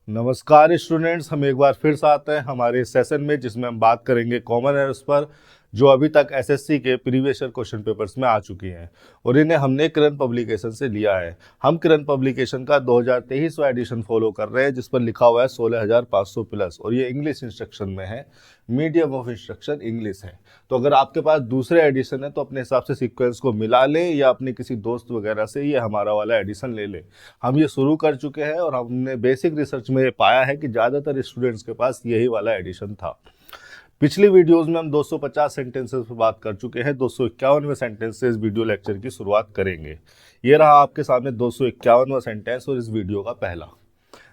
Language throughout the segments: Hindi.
नमस्कार स्टूडेंट्स, हम एक बार फिर से आते हैं हमारे सेशन में जिसमें हम बात करेंगे कॉमन एरर्स पर जो अभी तक एसएससी के प्रीवियस ईयर क्वेश्चन पेपर्स में आ चुकी हैं और इन्हें हमने किरण पब्लिकेशन से लिया है। हम किरण पब्लिकेशन का 2023वां एडिशन फॉलो कर रहे हैं जिस पर लिखा हुआ है 16,500 प्लस और ये इंग्लिश इंस्ट्रक्शन में है, मीडियम ऑफ इंस्ट्रक्शन इंग्लिश है। तो अगर आपके पास दूसरे एडिशन है तो अपने हिसाब से सीक्वेंस को मिला लें या अपने किसी दोस्त वगैरह से ये हमारा वाला एडिशन ले लें। हम ये शुरू कर चुके हैं और हमने बेसिक रिसर्च में ये पाया है कि ज़्यादातर स्टूडेंट्स के पास यही वाला एडिशन था। पिछली वीडियोस में हम 250 सेंटेंसेस पर बात कर चुके हैं। 251वें सेंटेंस से इस वीडियो लेक्चर की शुरुआत करेंगे। ये रहा आपके सामने 251वां सेंटेंस और इस वीडियो का पहला।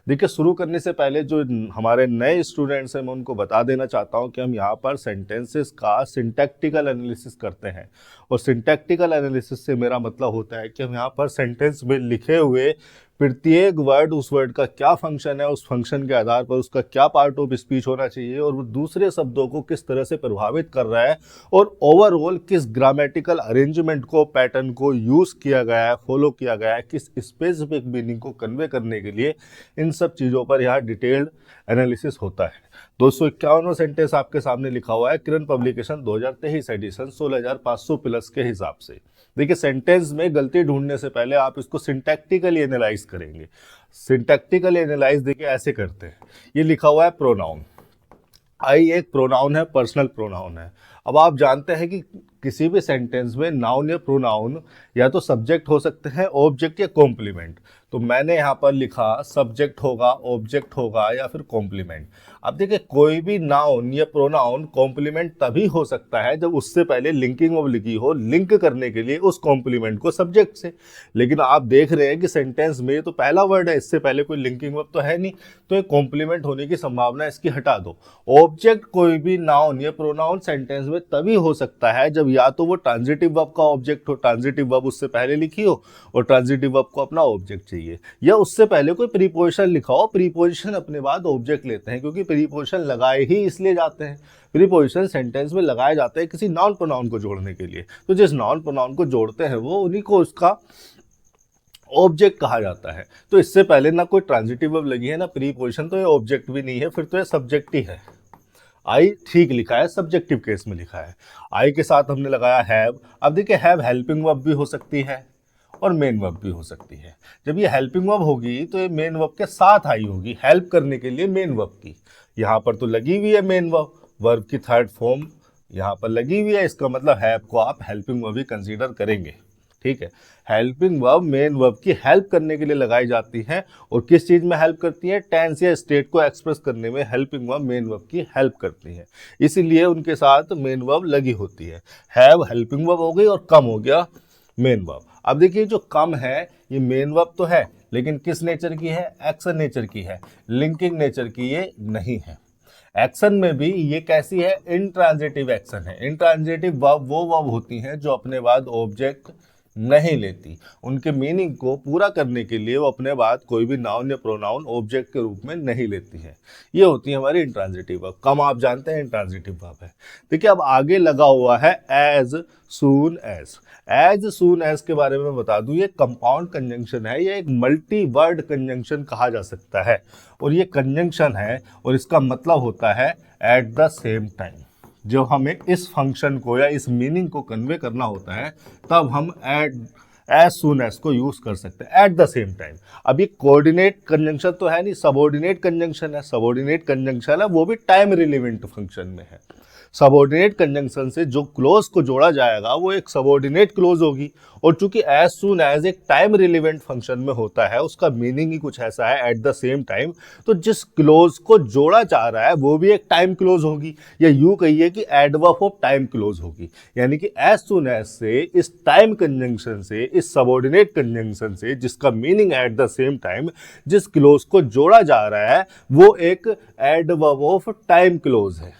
देखिए, शुरू करने से पहले जो हमारे नए स्टूडेंट्स हैं मैं उनको बता देना चाहता हूं कि हम यहाँ पर सेंटेंसेस का सिंटैक्टिकल एनालिसिस करते हैं और सिंटैक्टिकल एनालिसिस से मेरा मतलब होता है कि हम यहाँ पर सेंटेंस में लिखे हुए प्रत्येक वर्ड, उस वर्ड का क्या फंक्शन है, उस फंक्शन के आधार पर उसका क्या पार्ट ऑफ स्पीच होना चाहिए और वो दूसरे शब्दों को किस तरह से प्रभावित कर रहा है और ओवरऑल किस ग्रामेटिकल अरेंजमेंट को, पैटर्न को यूज़ किया गया है, फॉलो किया गया है, किस स्पेसिफिक मीनिंग को कन्वे करने के लिए, इन सब चीज़ों पर यहाँ डिटेल्ड एनालिसिस होता है। 251वां सेंटेंस आपके सामने लिखा हुआ है किरण पब्लिकेशन 2023 एडिशन 16,500 प्लस के हिसाब से। देखिए, सेंटेंस में गलती ढूंढने से पहले आप इसको सिंटैक्टिकली एनालाइज करेंगे। सिंटैक्टिकली एनालाइज देखिए ऐसे करते हैं। ये लिखा हुआ है प्रोनाउन। आई एक प्रोनाउन है, पर्सनल प्रोनाउन है। अब आप जानते हैं कि किसी भी सेंटेंस में नाउन या प्रोनाउन या तो सब्जेक्ट हो सकते हैं, ऑब्जेक्ट या कॉम्प्लीमेंट। तो मैंने यहाँ पर लिखा सब्जेक्ट होगा, ऑब्जेक्ट होगा या फिर कॉम्प्लीमेंट। अब देखिए, कोई भी नाउन या प्रोनाउन कॉम्प्लीमेंट तभी हो सकता है जब उससे पहले लिंकिंग वर्ब लिखी हो, लिंक करने के लिए उस कॉम्प्लीमेंट को सब्जेक्ट से। लेकिन आप देख रहे हैं कि सेंटेंस में तो पहला वर्ड है, इससे पहले कोई लिंकिंग वर्ब तो है नहीं, तो एक कॉम्प्लीमेंट होने की संभावना इसकी हटा दो। ऑब्जेक्ट कोई भी नाउन या प्रोनाउन सेंटेंस में तभी हो सकता है जब या तो वो ट्रांजिटिव वर्ब का ऑब्जेक्ट हो, ट्रांजिटिव वर्ब उससे पहले लिखी हो और ट्रांजिटिव वर्ब को अपना ऑब्जेक्ट चाहिए, या उससे पहले कोई प्रीपोजिशन लिखा हो, प्रीपोजिशन अपने बाद ऑब्जेक्ट लेते हैं क्योंकि प्रीपोजिशन लगाए ही इसलिए जाते हैं। प्रीपोजिशन सेंटेंस में लगाए जाते हैं किसी नाउन प्रोनाउन को जोड़ने के लिए। तो जिस नाउन प्रोनाउन को जोड़ते हैं वो उन्हीं को उसका ऑब्जेक्ट कहा जाता है। तो इससे पहले ना कोई ट्रांजिटिव वर्ब लगी है ना प्रीपोजिशन, तो ये ऑब्जेक्ट भी नहीं है, फिर तो ये सब्जेक्ट ही है। आई ठीक लिखा है, सब्जेक्टिव केस में लिखा है। आई के साथ हमने लगाया हैव। अब देखिए, हैव हेल्पिंग वर्ब भी हो सकती है और मेन वर्ब भी हो सकती है। जब ये हेल्पिंग वर्ब होगी तो ये मेन वर्ब के साथ आई होगी, हेल्प करने के लिए मेन वर्ब की। यहाँ पर तो लगी हुई है मेन वर्ब, वर्ब की थर्ड फॉर्म यहाँ पर लगी हुई है, इसका मतलब हैव को आप हेल्पिंग वर्ब ही कंसीडर करेंगे। ठीक है, हेल्पिंग वर्ब मेन वर्ब की हेल्प करने के लिए लगाई जाती है और किस चीज में हेल्प करती है, टेंस या स्टेट को एक्सप्रेस करने में हेल्पिंग वर्ब मेन वर्ब की हेल्प करती है, इसीलिए उनके साथ मेन वर्ब लगी होती है। हैव हेल्पिंग वर्ब हो गई और कम हो गया मेन वर्ब। अब देखिए, जो कम है ये मेन वर्ब तो है लेकिन किस नेचर की है, एक्शन नेचर की है, लिंकिंग नेचर की ये नहीं है। एक्शन में भी ये कैसी है, इंट्रांजिटिव एक्शन है। इंट्रांजिटिव वर्ब वो वर्ब होती हैं जो अपने बाद ऑब्जेक्ट नहीं लेती, उनके मीनिंग को पूरा करने के लिए वो अपने बाद कोई भी नाउन या प्रोनाउन ऑब्जेक्ट के रूप में नहीं लेती है। ये होती है हमारी इंट्रांजिटिव वर्ब। कम आप जानते हैं इंट्रांजिटिव वर्ब है। देखिए, अब आगे लगा हुआ है as soon as. As soon as के बारे में बता दूं, ये कंपाउंड कंजंक्शन है, ये एक मल्टी वर्ड कंजंक्शन कहा जा सकता है और ये कंजंक्शन है और इसका मतलब होता है एट द सेम टाइम। जो हमें इस फंक्शन को या इस मीनिंग को कन्वे करना होता है तब हम एज सून एज को यूज कर सकते हैं, एट द सेम टाइम। अब ये कोऑर्डिनेट कंजंक्शन तो है नहीं, सबऑर्डिनेट कंजंक्शन है। सबऑर्डिनेट कंजंक्शन है वो भी टाइम रिलेवेंट फंक्शन में है। सबऑर्डिनेट कंजंक्शन से जो क्लोज को जोड़ा जाएगा वो एक सबऑर्डिनेट क्लोज होगी और चूंकि एज सून एज एक टाइम रिलेवेंट फंक्शन में होता है, उसका मीनिंग ही कुछ ऐसा है, एट द सेम टाइम। तो जिस क्लोज को जोड़ा जा रहा है वो भी एक टाइम क्लोज होगी, या यूं कहिए कि एडवर्ब ऑफ टाइम क्लोज होगी। यानी कि एज सून एज से, इस टाइम कंजंक्शन से, इस सबऑर्डिनेट कंजंक्शन से जिसका meaning at the same time, जिस क्लोज को जोड़ा जा रहा है वो एक एडवर्ब ऑफ टाइम क्लोज है,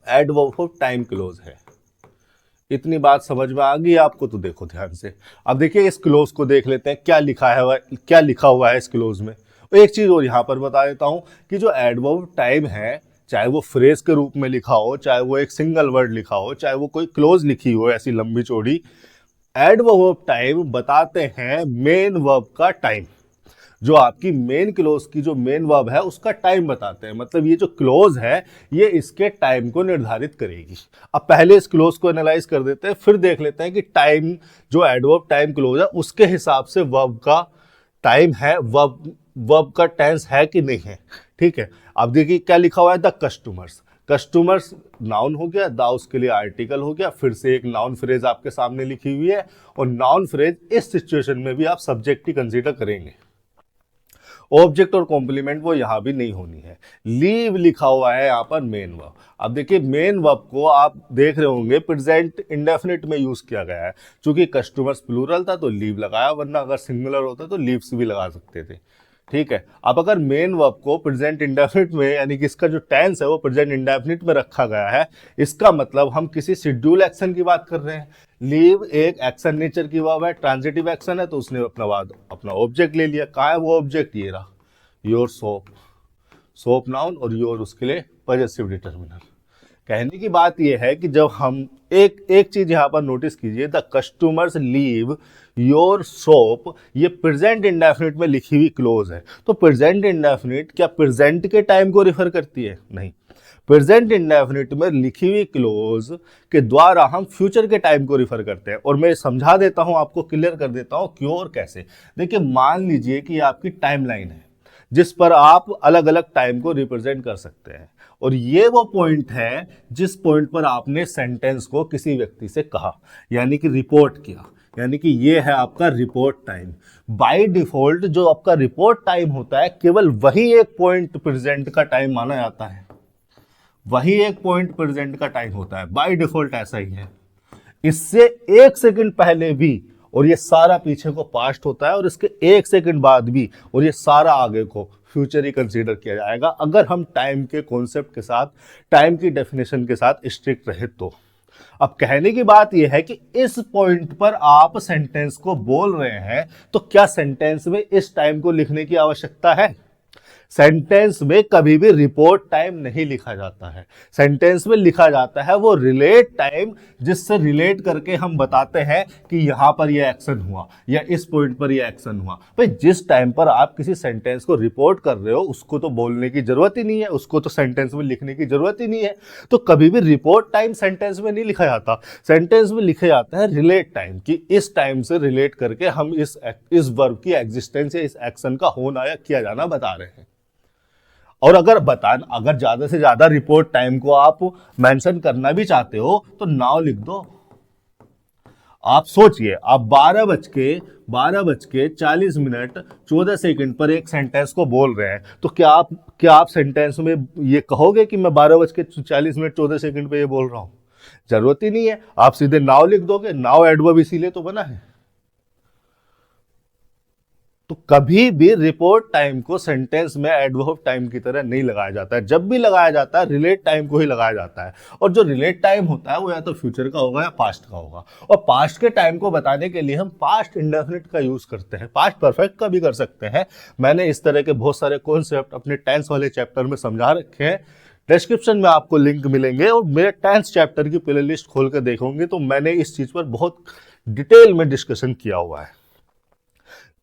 एडवर्ब ऑफ टाइम क्लोज है। इतनी बात समझ में आ गई आपको? तो देखो ध्यान से। अब देखिए, इस क्लोज को देख लेते हैं क्या लिखा है, क्या लिखा हुआ है इस क्लोज में। एक चीज और यहां पर बता देता हूं कि जो एडवर्ब टाइम है, चाहे वो फ्रेज के रूप में लिखा हो, चाहे वो एक सिंगल वर्ड लिखा हो, चाहे वो कोई क्लोज लिखी हो ऐसी लंबी चौड़ी, एडवर्ब टाइम बताते हैं मेन वर्ब का टाइम। जो आपकी मेन क्लोज की जो मेन वर्ब है उसका टाइम बताते हैं। मतलब ये जो क्लोज है ये इसके टाइम को निर्धारित करेगी। अब पहले इस क्लोज को एनालाइज कर देते हैं, फिर देख लेते हैं कि टाइम जो एडवर्ब टाइम क्लोज है उसके हिसाब से वर्ब का टाइम है, वर्ब का टेंस है कि नहीं है। ठीक है, अब देखिए क्या लिखा हुआ है, द कस्टमर्स। कस्टमर्स नाउन हो गया, द उसके लिए आर्टिकल हो गया, फिर से एक नाउन फ्रेज आपके सामने लिखी हुई है, और नाउन फ्रेज इस सिचुएशन में भी आप सब्जेक्ट ही कंसीडर करेंगे। ऑब्जेक्ट और कॉम्प्लीमेंट वो यहां भी नहीं होनी है। लीव लिखा हुआ है यहां पर मेन वर्ब। अब देखिए मेन वर्ब को आप देख रहे होंगे प्रेजेंट इंडेफिनिट में यूज किया गया है। चूंकि कस्टमर्स प्लूरल था तो लीव लगाया, वरना अगर सिंगुलर होता तो लीव्स भी लगा सकते थे। ठीक है, अब अगर मेन वर्ब को प्रेजेंट इंडेफिनिट में, यानी कि इसका जो टेंस है वो प्रेजेंट इंडेफिनिट में रखा गया है, इसका मतलब हम किसी शेड्यूल एक्शन की बात कर रहे हैं। लीव एक एक्शन नेचर की वर्ब है, ट्रांजिटिव एक्शन है, तो उसने अपना ऑब्जेक्ट ले लिया। कहाँ है वो ऑब्जेक्ट, ये रहा, योर सोप। सोप नाउन और योर उसके लिए पॉजेसिव डिटर्मिनर। कहने की बात यह है कि जब हम एक चीज यहां पर नोटिस कीजिए, the customers leave your soap, ये प्रेजेंट इंडेफिनिट में लिखी हुई क्लोज है। तो प्रेजेंट इंडेफिनिट क्या प्रेजेंट के टाइम को रिफर करती है? नहीं, प्रेजेंट इंडेफिनिट में लिखी हुई क्लोज के द्वारा हम फ्यूचर के टाइम को रिफर करते हैं। और मैं समझा देता हूं, आपको क्लियर कर देता हूं क्यों और कैसे। देखिए मान लीजिए कि आपकी टाइमलाइन है जिस पर आप अलग अलग टाइम को रिप्रेजेंट कर सकते हैं, और ये वो पॉइंट है जिस पॉइंट पर आपने सेंटेंस को किसी व्यक्ति से कहा, यानी कि रिपोर्ट किया, यानी कि ये है आपका रिपोर्ट टाइम। बाय डिफॉल्ट जो आपका रिपोर्ट टाइम होता है केवल वही एक पॉइंट प्रेजेंट का टाइम माना जाता है, वही एक पॉइंट प्रेजेंट का टाइम होता है, बाय डिफॉल्ट ऐसा ही है। इससे एक सेकंड पहले भी और ये सारा पीछे को पास्ट होता है, और इसके एक सेकंड बाद भी और ये सारा आगे को फ्यूचर ही कंसीडर किया जाएगा, अगर हम टाइम के कॉन्सेप्ट के साथ, टाइम की डेफिनेशन के साथ स्ट्रिक्ट रहे तो। अब कहने की बात यह है कि इस पॉइंट पर आप सेंटेंस को बोल रहे हैं, तो क्या सेंटेंस में इस टाइम को लिखने की आवश्यकता है? सेंटेंस में कभी भी रिपोर्ट टाइम नहीं लिखा जाता है। सेंटेंस में लिखा जाता है वो रिलेट टाइम, जिससे रिलेट करके हम बताते हैं कि यहां पर ये एक्शन हुआ या इस पॉइंट पर ये एक्शन हुआ। भाई जिस टाइम पर आप किसी सेंटेंस को रिपोर्ट कर रहे हो उसको तो बोलने की जरूरत ही नहीं है, उसको तो सेंटेंस में लिखने की जरूरत ही नहीं है। तो कभी भी रिपोर्ट टाइम सेंटेंस में नहीं लिखा जाता, सेंटेंस में लिखा जाता है रिलेट टाइम, कि इस टाइम से रिलेट करके हम इस वर्ब की एग्जिस्टेंस या इस एक्शन का होना या किया जाना बता रहे हैं। और अगर ज्यादा से ज्यादा रिपोर्ट टाइम को आप मेंशन करना भी चाहते हो तो नाउ लिख दो। आप सोचिए, आप 12:40 पर एक सेंटेंस को बोल रहे हैं, तो क्या आप सेंटेंस में ये कहोगे कि मैं 12:40 पे ये बोल रहा हूं? जरूरत ही नहीं है, आप सीधे नाउ लिख दोगे। नाउ एडवर्ब इसीलिए तो बना है। तो कभी भी रिपोर्ट टाइम को सेंटेंस में एडवर्ब टाइम की तरह नहीं लगाया जाता है। जब भी लगाया जाता है रिलेट टाइम को ही लगाया जाता है, और जो रिलेट टाइम होता है वो या तो फ्यूचर का होगा या पास्ट का होगा। और पास्ट के टाइम को बताने के लिए हम पास्ट इंडेफिनिट का यूज करते हैं, पास्ट परफेक्ट का भी कर सकते हैं। मैंने इस तरह के बहुत सारे कॉन्सेप्ट अपने टेंस वाले चैप्टर में समझा रखे हैं, डिस्क्रिप्शन में आपको लिंक मिलेंगे, और मेरे टेंस चैप्टर की प्ले लिस्ट खोल कर देखोगे तो मैंने इस चीज पर बहुत डिटेल में डिस्कशन किया हुआ है।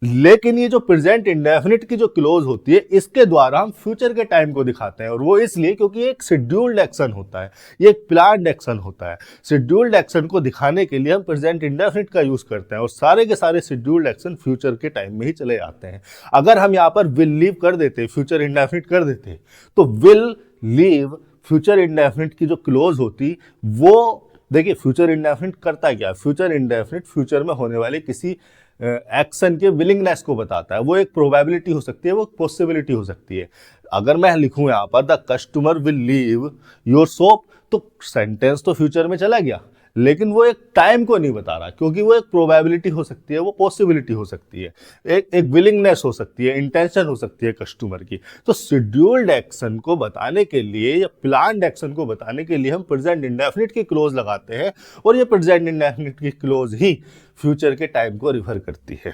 लेकिन ये जो प्रेजेंट इंडेफिनिट की जो क्लोज होती है इसके द्वारा हम फ्यूचर के टाइम को दिखाते हैं, और वो इसलिए क्योंकि एक शेड्यूल्ड एक्शन होता है, ये एक प्लान्ड एक्शन होता है। शेड्यूल्ड एक्शन को दिखाने के लिए हम प्रेजेंट इंडेफिनिट का यूज करते हैं, और सारे के सारे शेड्यूल्ड एक्शन फ्यूचर के टाइम में ही चले जाते हैं। अगर हम यहाँ पर विल लीव कर देते, फ्यूचर इंडेफिनिट कर देते, तो विल लीव फ्यूचर इंडेफिनिट की जो क्लोज होती वो, देखिए फ्यूचर इंडेफिनिट करता क्या है, फ्यूचर इंडेफिनिट फ्यूचर में होने वाले किसी एक्शन के विलिंगनेस को बताता है। वो एक प्रोबेबिलिटी हो सकती है, वो एक पॉसिबिलिटी हो सकती है। अगर मैं लिखूं यहां पर the customer will leave your soap, तो सेंटेंस तो फ्यूचर में चला गया, लेकिन वो एक टाइम को नहीं बता रहा, क्योंकि वो एक प्रोबेबिलिटी हो सकती है, वो पॉसिबिलिटी हो सकती है, एक विलिंगनेस हो सकती है, इंटेंशन हो सकती है कस्टमर की। तो शेड्यूल्ड एक्शन को बताने के लिए या प्लान्ड एक्शन को बताने के लिए हम प्रेजेंट इंडेफिनिट की क्लोज लगाते हैं, और ये प्रेजेंट इंडेफिनिट की क्लोज ही फ्यूचर के टाइम को रिफर करती है।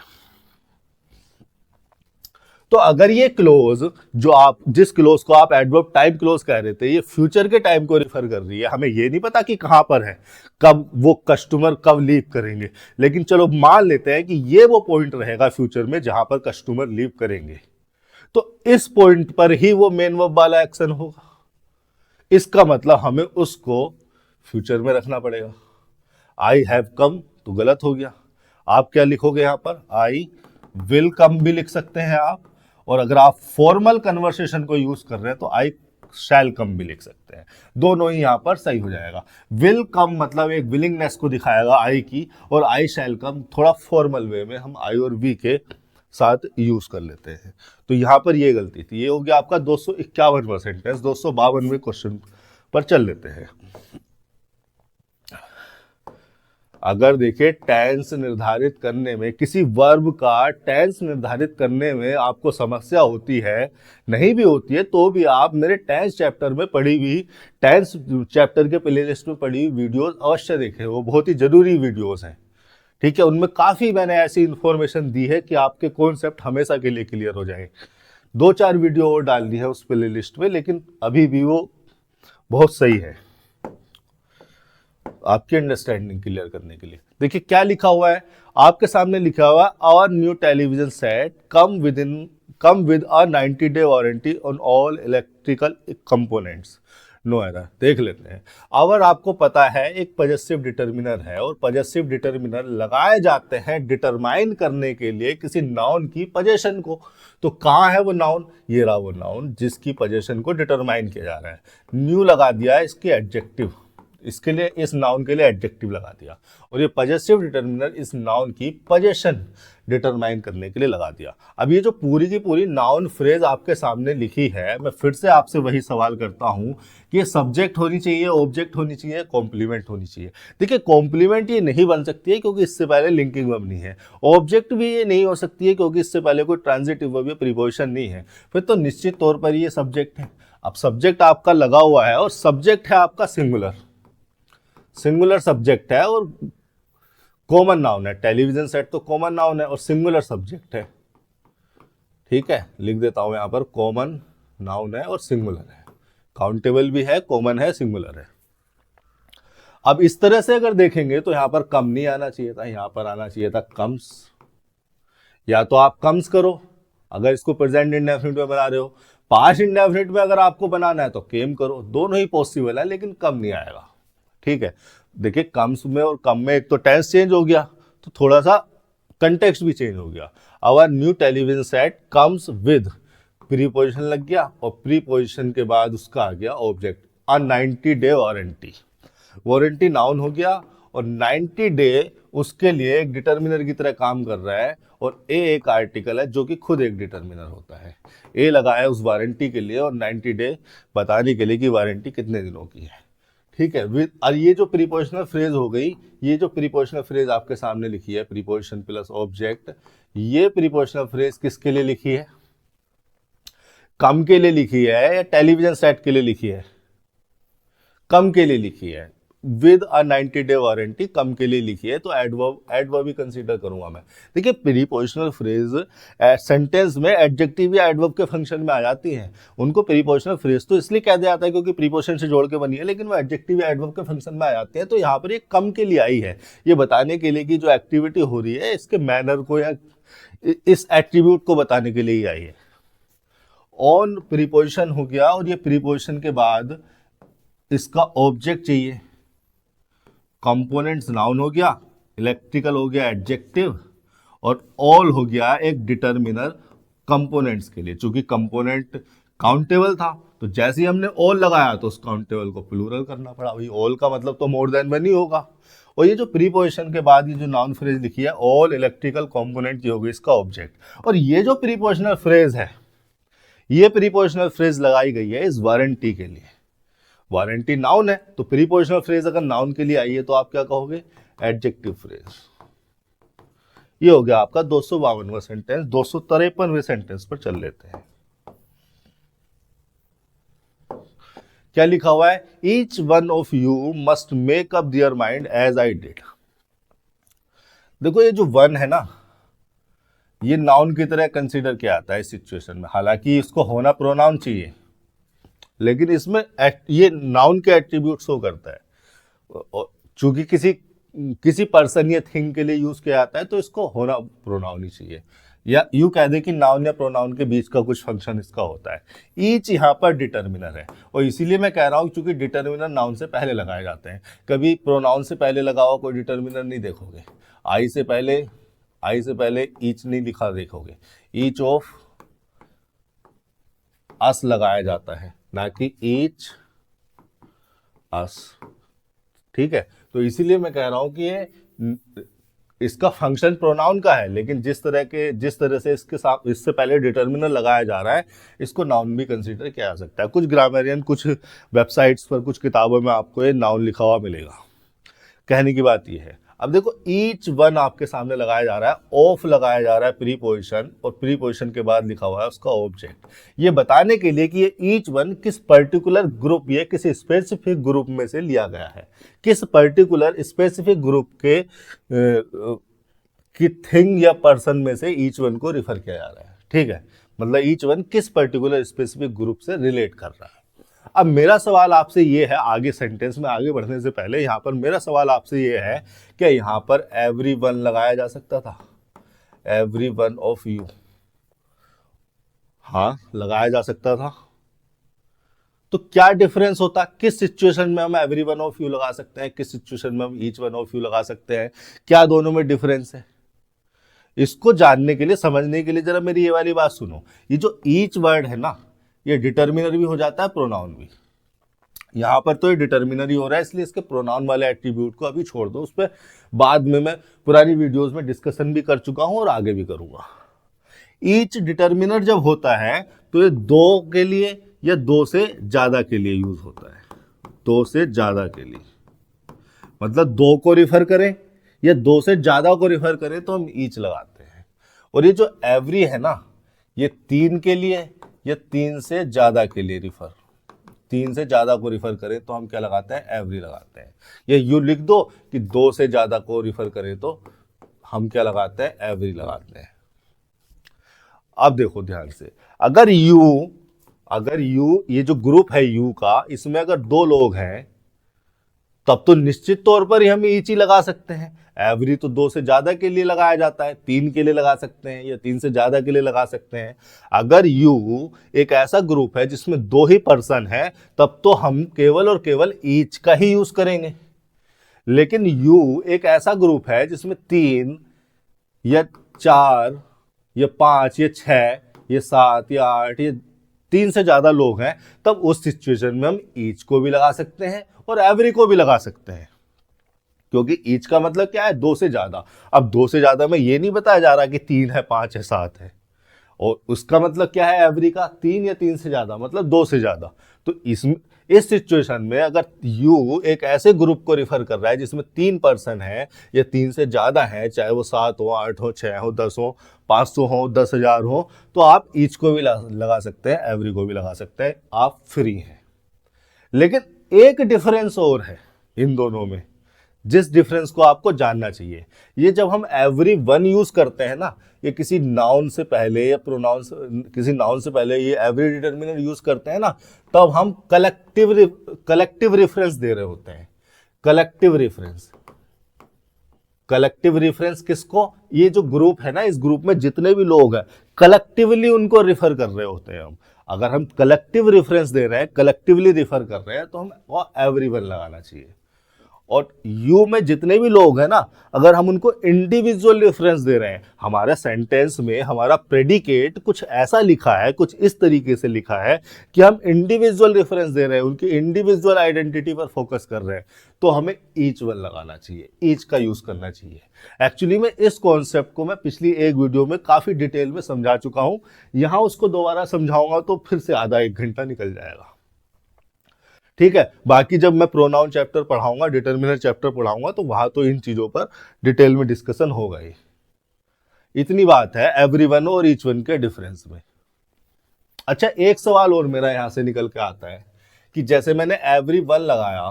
तो अगर ये क्लोज जो आप जिस क्लोज को आप एडवर्ब टाइम क्लोज कह रहे थे, ये फ्यूचर के टाइम को रिफर कर रही है, हमें ये नहीं पता कि कहां पर है, कब वो कस्टमर कब लीव करेंगे, लेकिन चलो मान लेते हैं कि ये वो पॉइंट रहेगा फ्यूचर में जहां पर कस्टमर लीव करेंगे, तो इस पॉइंट पर ही वो मेन वर्ब वाला एक्शन होगा। इसका मतलब हमें उसको फ्यूचर में रखना पड़ेगा। आई हैव कम तो गलत हो गया, आप क्या लिखोगे यहां पर, आई विल कम भी लिख सकते हैं आप, और अगर आप फॉर्मल कन्वर्सेशन को यूज कर रहे हैं तो आई शैल कम भी लिख सकते हैं, दोनों ही यहां पर सही हो जाएगा। विल कम मतलब एक विलिंगनेस को दिखाएगा आई की, और आई शैल कम थोड़ा फॉर्मल वे में हम आई और वी के साथ यूज कर लेते हैं। तो यहां पर ये गलती थी। ये हो गया आपका 251वां सेंटेंस। 252वें क्वेश्चन पर चल लेते हैं। अगर देखिए टेंस निर्धारित करने में, किसी वर्ब का टेंस निर्धारित करने में आपको समस्या होती है, नहीं भी होती है, तो भी आप मेरे टेंस चैप्टर में पढ़ी हुई, टेंस चैप्टर के प्लेलिस्ट में पढ़ी हुई वीडियोस अवश्य देखें, वो बहुत ही जरूरी वीडियोस हैं। ठीक है, उनमें काफी मैंने ऐसी इंफॉर्मेशन दी है कि आपके कॉन्सेप्ट हमेशा के लिए क्लियर हो जाए। 2-4 वीडियो और डाल दी है उस प्ले लिस्ट में, लेकिन अभी भी वो बहुत सही है आपकी अंडरस्टैंडिंग क्लियर करने के लिए। देखिए क्या लिखा हुआ है आपके सामने, लिखा हुआ है our new television set come with a 90 day warranty on all electrical components, no error. देख लेते हैं। आवर आपको पता है एक पजेसिव डिटर्मिनर है, और पजेसिव डिटर्मिनर लगाए जाते हैं डिटरमाइन करने के लिए किसी नाउन की पोजीशन को। तो कहाँ है वो नाउन, ये रहा वो नाउन जिसकी पोजीशन को डिटरमाइन किया जा रहा है। न्यू लगा दिया है इसके एडजेक्टिव, इसके लिए इस नाउन के लिए एडजेक्टिव लगा दिया, और ये पजेसिव डिटर्मिनर इस नाउन की पोजीशन डिटरमाइन करने के लिए लगा दिया। अब ये जो पूरी की पूरी नाउन फ्रेज आपके सामने लिखी है, मैं फिर से आपसे वही सवाल करता हूं कि ये सब्जेक्ट होनी चाहिए, ऑब्जेक्ट होनी चाहिए, कॉम्प्लीमेंट होनी चाहिए। देखिए कॉम्प्लीमेंट ये नहीं बन सकती है क्योंकि इससे पहले लिंकिंग वर्ब नहीं है, ऑब्जेक्ट भी ये नहीं हो सकती है क्योंकि इससे पहले कोई ट्रांजिटिव वर्ब या प्रीपोजिशन नहीं है, फिर तो निश्चित तौर पर ये सब्जेक्ट है। अब सब्जेक्ट आपका लगा हुआ है और सब्जेक्ट है आपका सिंगुलर सब्जेक्ट है और कॉमन नाउन है। टेलीविजन सेट तो कॉमन नाउन है और सिंगुलर सब्जेक्ट है। ठीक है, लिख देता हूं यहां पर, कॉमन नाउन है और सिंगुलर है, काउंटेबल भी है, कॉमन है, सिंगुलर है। अब इस तरह से अगर देखेंगे तो यहां पर कम नहीं आना चाहिए था, यहां पर आना चाहिए था कम्स। या तो आप कम्स करो अगर इसको प्रेजेंट इंडेफिनिट में बना रहे हो, पास्ट इंडेफिनिट में अगर आपको बनाना है तो केम करो, दोनों ही पॉसिबल है, लेकिन कम नहीं आएगा। ठीक है, देखिए कम्स में और कम में एक तो टेंस चेंज हो गया, तो थोड़ा सा कंटेक्स्ट भी चेंज हो गया। Our new television set comes with preposition लग गया, और प्रीपोजिशन के बाद उसका आ गया object, a 90 day warranty noun हो गया, और 90 डे उसके लिए एक डिटर्मिनर की तरह काम कर रहा है, और ए एक आर्टिकल है जो कि खुद एक डिटर्मिनर होता है। ए लगा है उस वारंटी के लिए और 90 डे बताने के लिए कि वारंटी कितने दिनों की है। ठीक है, और ये जो प्रीपोजिशनल फ्रेज हो गई, ये जो प्रीपोजिशनल फ्रेज आपके सामने लिखी है, प्रीपोजिशन प्लस ऑब्जेक्ट, ये प्रीपोजिशनल फ्रेज किसके लिए लिखी है, कम के लिए लिखी है या टेलीविजन सेट के लिए लिखी है, कम के लिए लिखी है। विद अ 90 डे वारंटी कम के लिए लिखी है, तो एडवर्ब ही कंसीडर करूंगा मैं। देखिए प्रीपोजिशनल फ्रेज सेंटेंस में एडजेक्टिव या एडवर्ब के फंक्शन में आ जाती हैं, उनको प्रीपोजिशनल फ्रेज तो इसलिए कह दिया जाता है क्योंकि प्रीपोजिशन से जोड़ के बनी है, लेकिन वो एडजेक्टिव या एडवर्ब के फंक्शन में आ जाते हैं। तो यहाँ पर ये कम के लिए आई है, ये बताने के लिए कि जो एक्टिविटी हो रही है इसके मैनर को या इस एट्रीब्यूट को बताने के लिए ही आई है। ऑन प्रीपोजिशन हो गया, और ये प्रीपोजिशन के बाद इसका ऑब्जेक्ट चाहिए, कंपोनेंट्स नाउन हो गया, इलेक्ट्रिकल हो गया एडजेक्टिव, और ऑल हो गया एक डिटर्मिनर कंपोनेंट्स के लिए। चूंकि कंपोनेंट काउंटेबल था, तो जैसे ही हमने ऑल लगाया तो उस काउंटेबल को प्लूरल करना पड़ा। वही ऑल का मतलब तो मोर देन वन ही होगा। और ये जो प्रीपोजिशन के बाद ये जो नाउन फ्रेज लिखी है, ऑल इलेक्ट्रिकल कंपोनेंट, ये होगी इसका ऑब्जेक्ट। और ये जो प्रीपोजिशनल फ्रेज है, ये प्रीपोजिशनल फ्रेज लगाई गई है इस वारंटी के लिए। वारंटी नाउन है, तो प्रीपोजिशनल फ्रेज अगर नाउन के लिए आई है तो आप क्या कहोगे, एडजेक्टिव फ्रेज। ये हो गया आपका 252वां सेंटेंस। 253वें सेंटेंस पर चल लेते हैं। क्या लिखा हुआ है, each one of you must make up their mind as I did. देखो ये जो वन है ना, ये नाउन की तरह कंसीडर किया जाता है इस सिचुएशन में, हालांकि इसको होना प्रोनाउन चाहिए, लेकिन इसमें ये नाउन के एट्रीब्यूट शो करता है। चूंकि किसी किसी पर्सन या थिंग के लिए यूज किया जाता है तो इसको होना प्रोनाउन ही चाहिए, या यूं कह दे कि नाउन या प्रोनाउन के बीच का कुछ फंक्शन इसका होता है। ईच यहाँ पर डिटर्मिनर है, और इसीलिए मैं कह रहा हूँ चूंकि डिटर्मिनर नाउन से पहले लगाए जाते हैं। कभी प्रोनाउन से पहले लगा हुआ कोई डिटर्मिनर नहीं देखोगे। आई से पहले ईच नहीं लिखा देखोगे। ईच ऑफ अस लगाया जाता है, ना कि ईच अस। ठीक है, तो इसीलिए मैं कह रहा हूं कि ये इसका फंक्शन प्रोनाउन का है, लेकिन जिस तरह से इसके साथ इससे पहले डिटर्मिनर लगाया जा रहा है, इसको नाउन भी कंसीडर किया जा सकता है। कुछ ग्रामरियन, कुछ वेबसाइट्स पर, कुछ किताबों में आपको ये नाउन लिखा हुआ मिलेगा। कहने की बात ये है, अब देखो ईच वन आपके सामने लगाया जा रहा है, ऑफ लगाया जा रहा है प्रीपोजिशन, और प्रीपोजिशन के बाद लिखा हुआ है उसका ऑब्जेक्ट, ये बताने के लिए कि ये ईच वन किस पर्टिकुलर ग्रुप या किसी स्पेसिफिक ग्रुप में से लिया गया है, किस पर्टिकुलर स्पेसिफिक ग्रुप के की थिंग या पर्सन में से ईच वन को रिफर किया जा रहा है। ठीक है, मतलब ईच वन किस पर्टिकुलर स्पेसिफिक ग्रुप से रिलेट कर रहा है। अब मेरा सवाल आपसे ये है, आगे सेंटेंस में आगे बढ़ने से पहले यहाँ पर मेरा सवाल आपसे ये है कि यहाँ पर एवरी वन लगाया जा सकता था, एवरी वन ऑफ यू, हाँ लगाया जा सकता था। तो क्या डिफरेंस होता, किस सिचुएशन में हम एवरी वन ऑफ यू लगा सकते हैं, किस सिचुएशन में हम ईच वन ऑफ यू लगा सकते हैं, क्या दोनों में डिफरेंस है? इसको जानने के लिए, समझने के लिए जरा मेरी ये वाली बात सुनो। ये जो ईच वर्ड है ना, ये डिटर्मिनर भी हो जाता है, प्रोनाउन भी। यहां पर तो ये डिटर्मिनर ही हो रहा है, इसलिए इसके प्रोनाउन वाले एट्रीब्यूट को अभी छोड़ दो, उस पर बाद में मैं पुरानी वीडियोस में डिस्कशन भी कर चुका हूं और आगे भी करूंगा। ईच डिटर्मिनर जब होता है तो ये दो के लिए या दो से ज्यादा के लिए यूज होता है, दो से ज्यादा के लिए, मतलब दो को रिफर करें या दो से ज्यादा को रिफर करें तो हम ईच लगाते हैं। और ये जो एवरी है ना, ये तीन के लिए या तीन से ज्यादा के लिए रिफर, तीन से ज्यादा को रिफर करें तो हम क्या लगाते हैं, एवरी लगाते हैं। ये यू लिख दो कि दो से ज्यादा को रिफर करें तो हम क्या लगाते हैं, एवरी लगाते हैं। अब देखो ध्यान से, अगर यू ये जो ग्रुप है यू का, इसमें अगर दो लोग हैं तब तो निश्चित तौर पर ही हम ईच ही लगा सकते हैं। एवरी तो दो से ज्यादा के लिए लगाया जाता है, तीन के लिए लगा सकते हैं या तीन से ज्यादा के लिए लगा सकते हैं। अगर यू एक ऐसा ग्रुप है जिसमें दो ही पर्सन है, तब तो हम केवल और केवल ईच का ही यूज करेंगे। लेकिन यू एक ऐसा ग्रुप है जिसमें तीन या चार या पांच या छह या सात या आठ या तीन से ज्यादा लोग हैं, तब उस सिचुएशन में हम ईच को भी लगा सकते हैं और एवरी को भी लगा सकते हैं, क्योंकि ईच का मतलब क्या है, दो से ज्यादा। अब दो से ज्यादा में ये नहीं बताया जा रहा कि तीन है, पांच है, सात है, और उसका मतलब क्या है एवरी का, तीन या तीन से ज्यादा, मतलब दो से ज्यादा। तो इस सिचुएशन में अगर यू एक ऐसे ग्रुप को रिफर कर रहा है जिसमें तीन पर्सन है या तीन से ज्यादा है, चाहे वो 7 हो, 8 हो, 6 हो, 10 हो, 500 हो, 10,000 हो, तो आप ईच को भी लगा सकते हैं, एवरी को भी लगा सकते हैं, आप फ्री हैं। लेकिन एक डिफरेंस और है इन दोनों में, जिस डिफरेंस को आपको जानना चाहिए। ये जब हम एवरी वन यूज करते हैं ना, ये किसी नाउन से पहले या प्रोनाउन किसी नाउन से पहले ये एवरी डिटर्मिनर यूज करते हैं ना, तब हम कलेक्टिव रेफरेंस दे रहे होते हैं। कलेक्टिव रेफरेंस किसको, ये जो ग्रुप है ना, इस ग्रुप में जितने भी लोग हैं कलेक्टिवली उनको रिफर कर रहे होते हैं हम। अगर हम कलेक्टिव रेफरेंस दे रहे हैं, कलेक्टिवली रिफर कर रहे हैं, तो हम एवरीवन लगाना चाहिए। और यू में जितने भी लोग हैं ना, अगर हम उनको इंडिविजुअल रेफरेंस दे रहे हैं, हमारा सेंटेंस में हमारा प्रेडिकेट कुछ ऐसा लिखा है, कुछ इस तरीके से लिखा है कि हम इंडिविजुअल रेफरेंस दे रहे हैं, उनकी इंडिविजुअल आइडेंटिटी पर फोकस कर रहे हैं, तो हमें ईच वन लगाना चाहिए, ईच का यूज करना चाहिए। एक्चुअली में इस कॉन्सेप्ट को मैं पिछली एक वीडियो में काफी डिटेल में समझा चुका हूं, यहां उसको दोबारा समझाऊंगा तो फिर से आधा एक घंटा निकल जाएगा। ठीक है, बाकी जब मैं प्रोनाउन चैप्टर पढ़ाऊंगा, डिटर्मिनर चैप्टर पढ़ाऊंगा, तो वहां तो इन चीजों पर डिटेल में डिस्कशन होगा ही। इतनी बात है एवरीवन और ईच वन के डिफरेंस में। अच्छा, एक सवाल और मेरा यहां से निकल के आता है कि जैसे मैंने एवरी वन लगाया,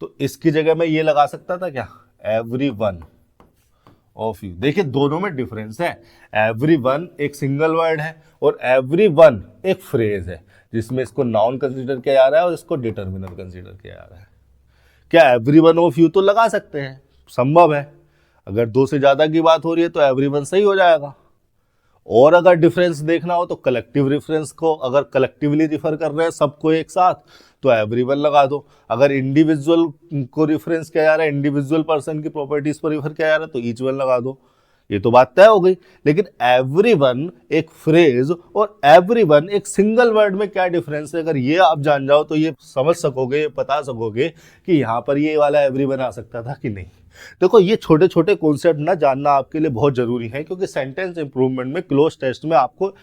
तो इसकी जगह मैं ये लगा सकता था क्या, एवरी वन, ऑफ यू। देखिए दोनों में डिफरेंस है। एवरीवन एक सिंगल वर्ड है और एवरीवन एक फ्रेज है जिसमें इसको नाउन कंसीडर किया जा रहा है और इसको डिटर्मिनर कंसीडर किया जा रहा है। क्या एवरीवन ऑफ यू तो लगा सकते हैं, संभव है। अगर दो से ज्यादा की बात हो रही है तो एवरीवन सही हो जाएगा। और अगर डिफरेंस देखना हो तो कलेक्टिव रेफरेंस को, अगर कलेक्टिवली रिफर कर रहे हैं सबको एक साथ, तो एवरीवन लगा दो। अगर इंडिविजुअल को रेफरेंस किया जा रहा है, इंडिविजुअल पर्सन की प्रॉपर्टीज पर रिफर किया जा रहा है, तो ईच वन लगा दो। ये तो बात तय हो गई। लेकिन एवरीवन एक फ्रेज और एवरीवन एक सिंगल वर्ड में क्या डिफरेंस है, अगर ये आप जान जाओ तो ये समझ सकोगे, ये बता सकोगे कि यहां पर ये वाला एवरीवन आ सकता था कि नहीं। देखो ये छोटे छोटे कॉन्सेप्ट ना जानना आपके लिए बहुत जरूरी है, क्योंकि सेंटेंस इंप्रूवमेंट में क्लोज टेस्ट में आपको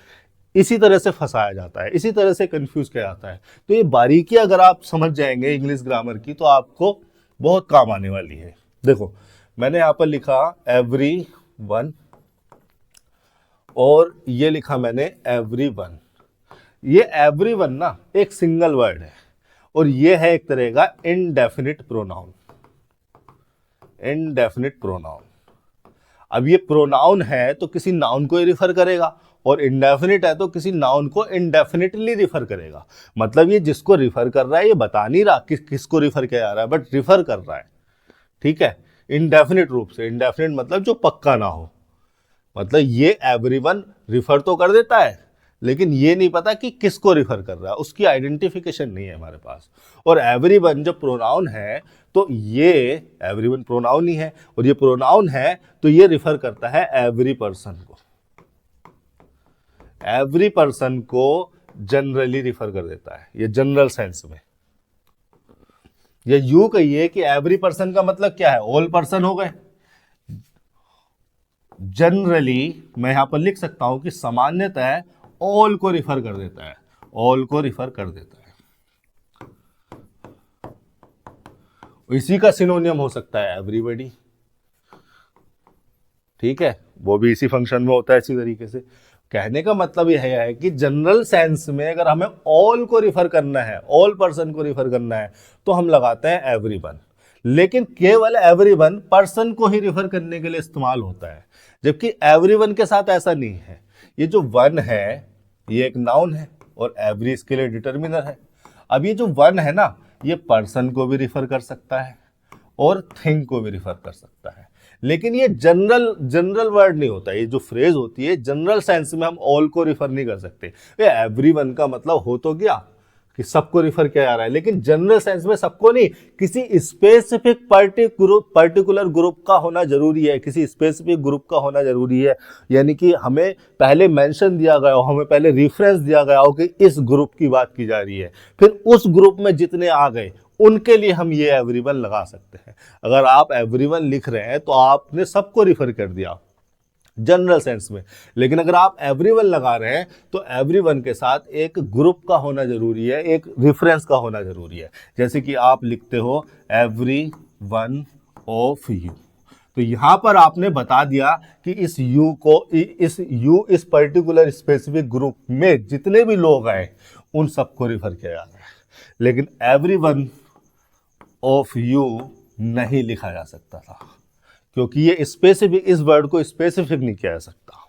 इसी तरह से फंसाया जाता है, इसी तरह से कंफ्यूज किया जाता है। तो ये बारीकी अगर आप समझ जाएंगे इंग्लिश ग्रामर की तो आपको बहुत काम आने वाली है। देखो मैंने यहां पर लिखा एवरी वन और ये लिखा मैंने एवरी वन। ये एवरी वन ना एक सिंगल वर्ड है और ये है एक तरह का इनडेफिनिट प्रोनाउन। Indefinite pronoun. अब ये प्रोनाउन है तो किसी नाउन को ही रिफर करेगा और इंडेफिनिट है तो किसी नाउन को इंडेफिनिटली रिफर करेगा। मतलब ये जिसको रिफर कर रहा है ये बता नहीं रहा किसको रिफर किया जा रहा है, बट रिफर कर रहा है। ठीक है, इंडेफिनिट रूप से। इंडेफिनिट मतलब जो पक्का ना हो। मतलब ये एवरीवन रिफर तो कर देता है लेकिन ये नहीं पता कि किसको रिफर कर रहा है, उसकी आइडेंटिफिकेशन नहीं है हमारे पास। और एवरीवन जब प्रोनाउन है तो ये एवरीवन प्रोनाउन ही है और ये प्रोनाउन है तो ये रिफर करता है एवरी पर्सन को। एवरी पर्सन को जनरली रिफर कर देता है, ये जनरल सेंस में। ये यूं कहिए कि एवरी पर्सन का मतलब क्या है, ऑल पर्सन हो गए। जनरली मैं यहां पर लिख सकता हूं कि सामान्यतः ऑल को रिफर कर देता है, ऑल को रिफर कर देता है। इसी का सिनोनियम हो सकता है एवरीबॉडी। ठीक है, वो भी इसी फंक्शन में होता है इसी तरीके से। कहने का मतलब यह है कि जनरल सेंस में अगर हमें ऑल को रिफर करना है, ऑल पर्सन को रिफर करना है, तो हम लगाते हैं एवरीवन। लेकिन केवल एवरीवन पर्सन को ही रिफर करने के लिए इस्तेमाल होता है, जबकि एवरीवन के साथ ऐसा नहीं है। ये जो वन है ये एक नाउन है और एवरी इसके लिए डिटर्मिनर है। अब ये जो वन है ना ये पर्सन को भी रिफर कर सकता है और थिंग को भी रिफर कर सकता है, लेकिन ये जनरल वर्ड नहीं होता। ये जो फ्रेज होती है जनरल सेंस में हम ऑल को रिफर नहीं कर सकते। ये एवरीवन का मतलब हो तो गया कि सबको रिफर किया जा रहा है, लेकिन जनरल सेंस में सबको नहीं, किसी स्पेसिफिक पर्टिकुलर ग्रुप का होना जरूरी है, किसी स्पेसिफिक ग्रुप का होना जरूरी है। यानी कि हमें पहले मेंशन दिया गया हो, हमें पहले रेफरेंस दिया गया हो कि इस ग्रुप की बात की जा रही है, फिर उस ग्रुप में जितने आ गए उनके लिए हम ये एवरीवन लगा सकते हैं। अगर आप एवरीवन लिख रहे हैं तो आपने सबको रिफर कर दिया जनरल सेंस में, लेकिन अगर आप एवरीवन लगा रहे हैं तो एवरीवन के साथ एक ग्रुप का होना जरूरी है, एक रेफरेंस का होना जरूरी है। जैसे कि आप लिखते हो एवरीवन ऑफ यू, तो यहां पर आपने बता दिया कि इस इस पर्टिकुलर स्पेसिफिक ग्रुप में जितने भी लोग आए उन सबको रिफर किया जा रहा है। लेकिन एवरीवन ऑफ यू नहीं लिखा जा सकता था क्योंकि ये स्पेसिफिक, इस वर्ड को स्पेसिफिक नहीं किया जा सकता।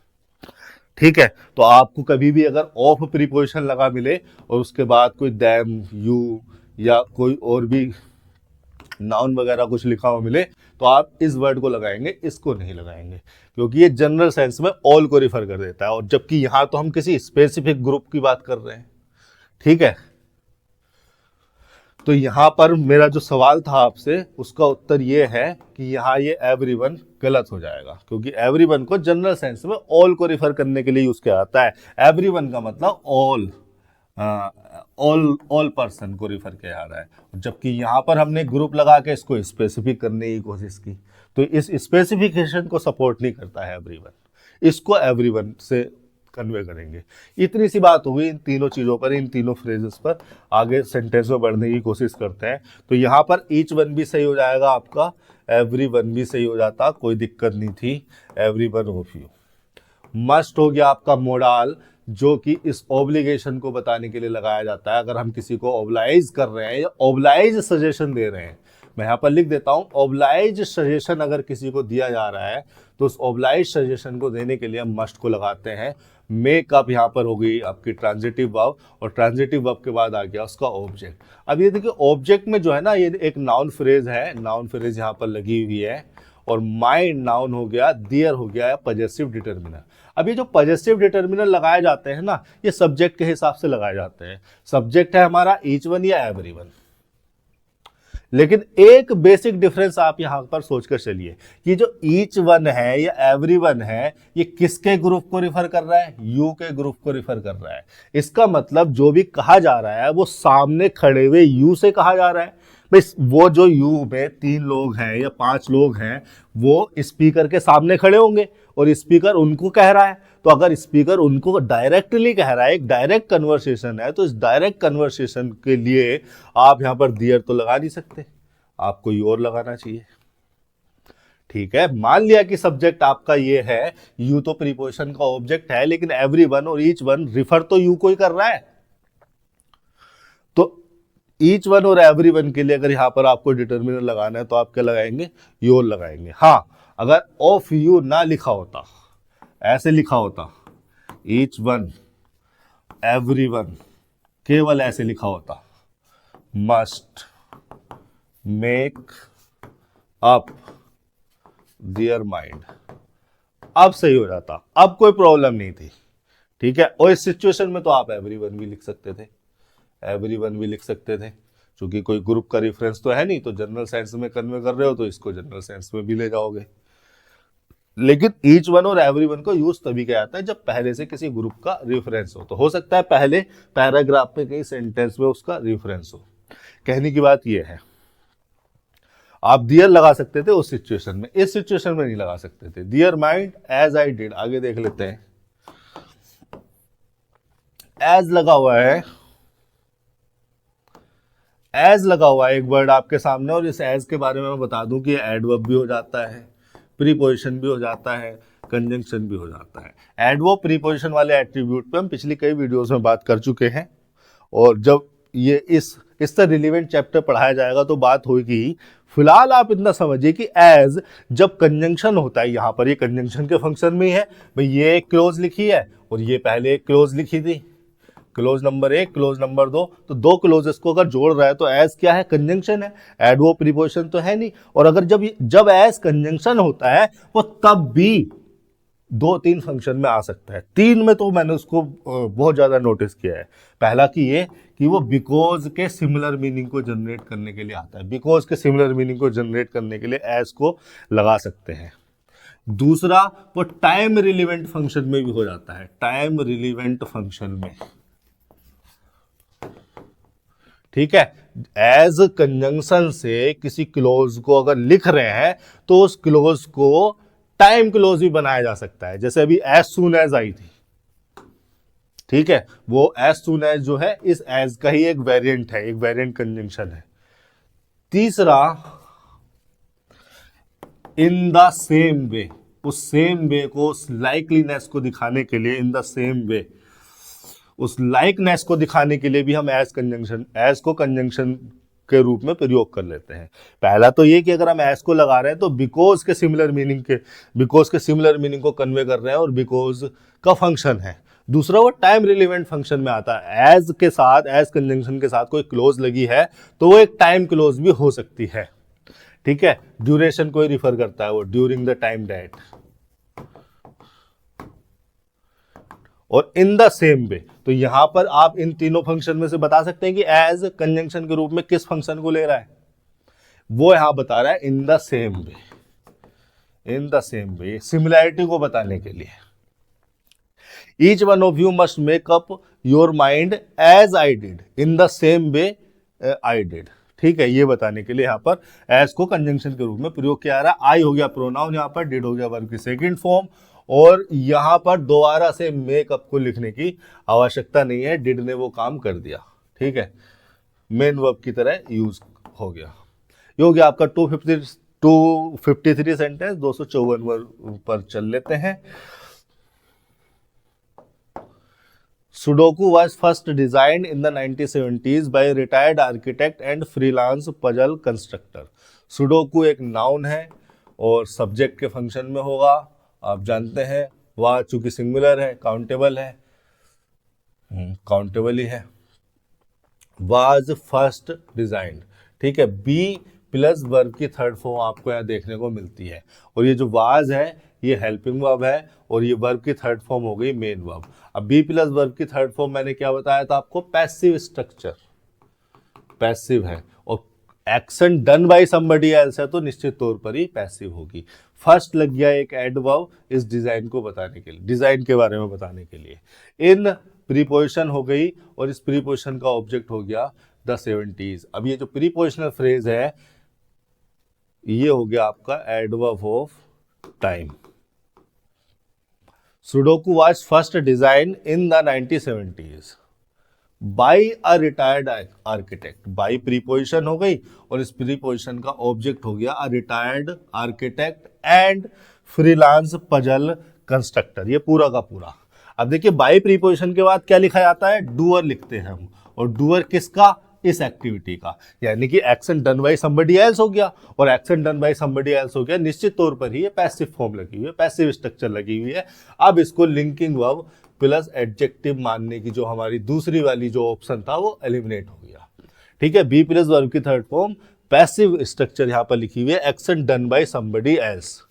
ठीक है, तो आपको कभी भी अगर ऑफ प्रीपोजिशन लगा मिले और उसके बाद कोई दैम, यू या कोई और भी नाउन वगैरह कुछ लिखा हुआ मिले तो आप इस वर्ड को लगाएंगे, इसको नहीं लगाएंगे, क्योंकि ये जनरल सेंस में ऑल को रिफर कर देता है और जबकि यहां तो हम किसी स्पेसिफिक ग्रुप की बात कर रहे हैं। ठीक है, तो यहां पर मेरा जो सवाल था आपसे उसका उत्तर ये है कि यहां ये एवरीवन गलत हो जाएगा, क्योंकि एवरीवन को जनरल सेंस में ऑल को रिफर करने के लिए यूज किया जाता है। एवरीवन का मतलब ऑल पर्सन को रिफर किया जा रहा है, जबकि यहां पर हमने ग्रुप लगा के इसको स्पेसिफिक करने की कोशिश की, तो इस स्पेसिफिकेशन को सपोर्ट नहीं करता है एवरीवन, इसको एवरीवन से कन्वे करेंगे। इतनी सी बात हुई इन तीनों चीज़ों पर, इन तीनों फ्रेजेस पर। आगे सेंटेंस में बढ़ने की कोशिश करते हैं। तो यहाँ पर ईच वन भी सही हो जाएगा आपका, एवरी वन भी सही हो जाता, कोई दिक्कत नहीं थी। Every one of you must हो गया आपका मोडाल, जो कि इस ऑब्लिगेशन को बताने के लिए लगाया जाता है। अगर हम किसी को ऑब्लाइज कर रहे हैं या ऑब्लाइज सजेशन दे रहे हैं मैं यहाँ पर लिख देता हूँ, ऑब्लाइज सजेशन अगर किसी को दिया जा रहा है तो उस ऑब्लाइज सजेशन को देने के लिए हम मस्ट को लगाते हैं। मेकअप यहाँ पर हो गई आपकी ट्रांजिटिव वर्ब, और ट्रांजिटिव वर्ब के बाद आ गया उसका ऑब्जेक्ट। अब ये देखिए ऑब्जेक्ट में जो है ना, ये एक नाउन फ्रेज है, नाउन फ्रेज यहाँ पर लगी हुई है, और माइंड नाउन हो गया, दियर हो गया पजेसिव डिटर्मिनर। अब ये जो पजेसिव डिटर्मिनर लगाए जाते हैं ना, ये सब्जेक्ट के हिसाब से लगाए जाते हैं। सब्जेक्ट है हमारा ईच वन या एवरीवन, लेकिन एक बेसिक डिफरेंस आप यहां पर सोचकर चलिए कि जो ईच वन है या एवरीवन है, ये किसके ग्रुप को रिफर कर रहा है? यू के ग्रुप को रिफर कर रहा है। इसका मतलब जो भी कहा जा रहा है वो सामने खड़े हुए यू से कहा जा रहा है। वो जो यू में 3 लोग हैं या 5 लोग हैं, वो स्पीकर के सामने खड़े होंगे और स्पीकर उनको कह रहा है। तो अगर स्पीकर उनको डायरेक्टली कह रहा है, एक डायरेक्ट कन्वर्सेशन है, तो इस डायरेक्ट कन्वर्सेशन के लिए आप यहां पर दियर तो लगा नहीं सकते, आपको योर लगाना चाहिए। ठीक है, मान लिया कि सब्जेक्ट आपका ये है, यू तो प्रीपोजिशन का ऑब्जेक्ट है, लेकिन एवरीवन और ईच वन रिफर तो यू को ही कर रहा है। तो ईच वन और एवरीवन के लिए अगर यहां पर आपको डिटर्मिनर लगाना है तो आप क्या लगाएंगे? योर लगाएंगे। हाँ, अगर ऑफ यू ना लिखा होता, ऐसे लिखा होता ईच वन एवरीवन, केवल ऐसे लिखा होता must make up their mind, अब सही हो जाता, अब कोई प्रॉब्लम नहीं थी। ठीक है, और इस सिचुएशन में तो आप एवरीवन भी लिख सकते थे, एवरीवन भी लिख सकते थे, क्योंकि कोई ग्रुप का रेफरेंस तो है नहीं, तो जनरल सेंस में कन्वे कर रहे हो तो इसको जनरल सेंस में भी ले जाओगे। लेकिन ईच वन और एवरीवन को यूज तभी किया जाता है जब पहले से किसी ग्रुप का रेफरेंस हो। तो हो सकता है पहले पैराग्राफ में, कहीं सेंटेंस में उसका रेफरेंस हो। कहने की बात यह है, आप दियर लगा सकते थे उस सिचुएशन में, इस सिचुएशन में नहीं लगा सकते थे। Dear mind as I did, आगे देख लेते हैं। एज लगा हुआ है, एज लगा हुआ है एक वर्ड आपके सामने, और इस एज के बारे में मैं बता दूं कि एडवर्ब भी हो जाता है, प्रीपोजिशन भी हो जाता है, कंजंक्शन भी हो जाता है। एडवर्ब प्रीपोजिशन वाले एट्रीब्यूट पे हम पिछली कई वीडियोस में बात कर चुके हैं, और जब ये इस तरह रिलेवेंट चैप्टर पढ़ाया जाएगा तो बात होगी। फिलहाल आप इतना समझिए कि एज जब कंजंक्शन होता है, यहां पर ये कंजंक्शन के फंक्शन में है भाई, ये एक क्लोज लिखी है और ये पहले एक क्लोज लिखी थी, क्लोज नंबर 1, क्लोज नंबर 2, तो 2 क्लोजेस को अगर जोड़ रहा है तो एज क्या है? कंजंक्शन है, एडवर्ब प्रीपोजिशन तो है नहीं। और अगर जब एज कंजंक्शन होता है वो तब भी 2-3 फंक्शन में आ सकता है। 3 में तो मैंने उसको बहुत ज्यादा नोटिस किया है। पहला कि वो बिकॉज के सिमिलर मीनिंग को जनरेट करने के लिए आता है, बिकॉज के सिमिलर मीनिंग को जनरेट करने के लिए एज को लगा सकते हैं। दूसरा, वो टाइम रिलेवेंट फंक्शन में भी हो जाता है, टाइम रिलेवेंट फंक्शन में। ठीक है, एज कंजंक्शन से किसी क्लोज को अगर लिख रहे हैं तो उस क्लोज को टाइम क्लोज भी बनाया जा सकता है, जैसे अभी एज सून एज आई थी। ठीक है, वो एज सून एज जो है इस एज का ही एक वेरिएंट है, एक वेरिएंट कंजंक्शन है। तीसरा, इन द सेम वे, उस सेम वे को, उस लाइकलीनेस को दिखाने के लिए, इन द सेम वे, उस लाइकनेस को दिखाने के लिए भी हम एज को कंजंक्शन के रूप में प्रयोग कर लेते हैं। पहला तो ये कि अगर हम एज को लगा रहे हैं तो बिकॉज के सिमिलर मीनिंग को कन्वे कर रहे हैं और बिकॉज का फंक्शन है। दूसरा, वो टाइम रिलेवेंट फंक्शन में आता है। एज के साथ, एज कंजंक्शन के साथ कोई क्लोज लगी है तो वो एक टाइम क्लोज भी हो सकती है। ठीक है, ड्यूरेशन को ही रिफर करता है वो, ड्यूरिंग द टाइम दैट। और इन द सेम वे, तो यहां पर आप इन तीनों फंक्शन में से बता सकते हैं कि एज कंजंक्शन के रूप में किस फंक्शन को ले रहा है। वो यहां बता रहा है in the same way, in the same way, similarity को बताने के लिए। Each one of you must make up your mind as I did, in the same way I did. ठीक है, ये बताने के लिए यहां पर एज को कंजंक्शन के रूप में प्रयोग किया जा रहा है। आई हो गया प्रोनाउन, यहां पर डिड हो गया वर्ब की सेकंड फॉर्म, और यहां पर दोबारा से मेकअप को लिखने की आवश्यकता नहीं है, डिड ने वो काम कर दिया। ठीक है, मेन वर्ब की तरह यूज हो गया। ये हो गया आपका 253 सेंटेंस। 254 वर्ब पर चल लेते हैं। Sudoku was first designed in the 1970s by retired architect and freelance puzzle constructor. Sudoku एक नाउन है और सब्जेक्ट के फंक्शन में होगा, आप जानते हैं। वह चूंकि सिंगुलर है, काउंटेबल है, काउंटेबल ही है। वाज फर्स्ट डिजाइंड, ठीक है। बी प्लस वर्ब की थर्ड फॉर्म आपको यहाँ देखने को मिलती है, और ये जो वाज है ये हेल्पिंग वर्ब है, और ये वर्ब की थर्ड फॉर्म हो गई मेन वर्ब। अब बी प्लस वर्ब की थर्ड फॉर्म मैंने क्या बताया था आपको, पैसिव स्ट्रक्चर, पैसिव है, और action done by somebody else है तो निश्चित तौर पर ही पैसिव होगी। फर्स्ट लग गया एक एडवर्ब इस डिजाइन को बताने के लिए, डिजाइन के बारे में बताने के लिए। इन प्रीपोजिशन हो गई, और इस प्रीपोजिशन का ऑब्जेक्ट हो गया द 70s। अब ये जो प्रीपोजिशनल फ्रेज है ये हो गया आपका adverb of time. Sudoku was first design in the 1970s by a retired architect. By preposition हो गई, और इस प्रीपोजिशन का ऑब्जेक्ट हो गया a retired architect and freelance puzzle constructor, ये पूरा का पूरा। अब देखिए बाई प्रीपोजिशन के बाद क्या लिखा जाता है, डूअर लिखते हैं हम, और डूअर किसका, इस एक्टिविटी का, यानी कि action done by somebody else हो गया, और action done by somebody else हो गया, निश्चित तौर पर ही ये पैसिव फॉर्म लगी हुई है, पैसिव स्ट्रक्चर लगी हुई है। अब इसको लिंकिंग वर्ब प्लस एडजेक्टिव मानने की जो हमारी दूसरी वाली जो ऑप्शन था वो एलिमिनेट हो गया, ठीक है। बी प्लस वर्ब की थर्ड फॉर्म पैसिव स्ट्रक्चर यहां पर लिखी हुई है, action done by somebody else,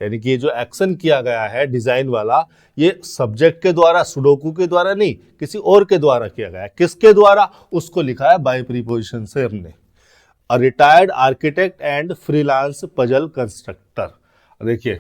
यानी कि ये जो एक्शन किया गया है डिजाइन वाला, ये सब्जेक्ट के द्वारा, सुडोकू के द्वारा नहीं, किसी और के द्वारा किया गया है। किसके द्वारा, उसको लिखा है बाय प्रीपोजिशन से हमने, a retired architect and freelance puzzle constructor. देखिए